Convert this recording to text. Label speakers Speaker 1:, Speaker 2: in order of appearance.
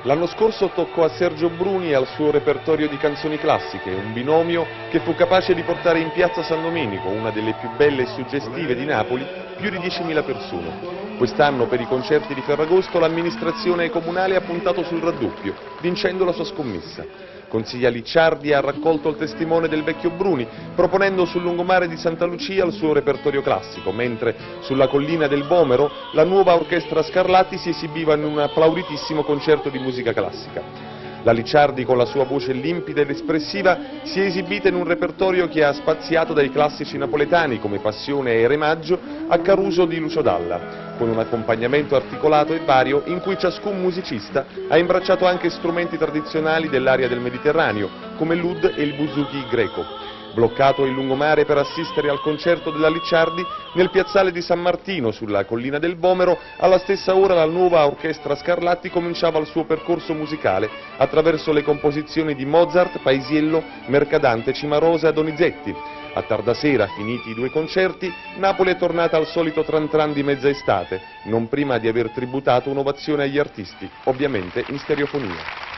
Speaker 1: L'anno scorso toccò a Sergio Bruni e al suo repertorio di canzoni classiche, un binomio che fu capace di portare in piazza San Domenico, una delle più belle e suggestive di Napoli, più di 10.000 persone. Quest'anno per i concerti di Ferragosto l'amministrazione comunale ha puntato sul raddoppio, vincendo la sua scommessa. Consiglia Licciardi ha raccolto il testimone del vecchio Bruni, proponendo sul lungomare di Santa Lucia il suo repertorio classico, mentre sulla collina del Vomero la nuova orchestra Scarlatti si esibiva in un applauditissimo concerto di musica classica. La Licciardi, con la sua voce limpida ed espressiva, si è esibita in un repertorio che ha spaziato dai classici napoletani come Passione e Re Maggio a Caruso di Lucio Dalla, con un accompagnamento articolato e vario in cui ciascun musicista ha imbracciato anche strumenti tradizionali dell'area del Mediterraneo, come l'oud e il buzuki greco. Bloccato il lungomare per assistere al concerto della Licciardi, nel piazzale di San Martino, sulla collina del Vomero, alla stessa ora la nuova orchestra Scarlatti cominciava il suo percorso musicale attraverso le composizioni di Mozart, Paisiello, Mercadante, Cimarosa e Donizetti. A tarda sera, finiti i due concerti, Napoli è tornata al solito tran tran di mezza estate, non prima di aver tributato un'ovazione agli artisti, ovviamente in stereofonia.